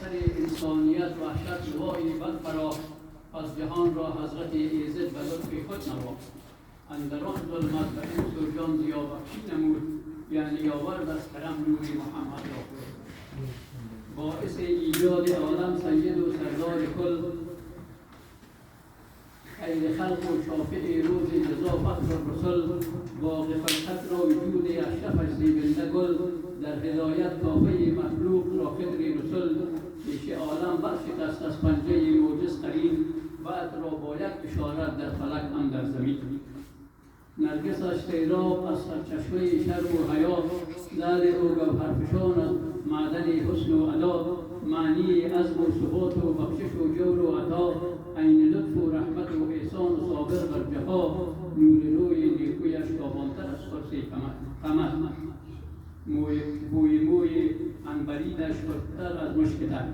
سر انسانیت وحشت نوای بد فرا، پس جهان را حضرت ایزد به لطف خود نوا. اندران ظلمت و انس و جان ضیا بخشی نمود، یعنی آورد از کرم نور محمد را خود. باعث ایجاد عالم سید و سردار کل، خیر خلق و شافع روز جزا فخر الرسل، باغ فرقت را وجود اشرفش زیبنده گل، در هدایت کافه مخلوق را خضر رسل، پیش عالم برشکست از پنجه موجز قرین، بعد را با یک اشارت در فلک اندر زمین. نرگسش سیراب از سرچشمه شرم و حیا، لعل او گوهرفشان معدن حسن و ادا، معنی عزم و ثبات و بخشش و جور و عطا، عین لطف و رحمت و احسان و صابر بر جفا، نور روی نیکویش تابانتر از قرص قمر، بوی موی عنبرینش خوشتر از مشک تر.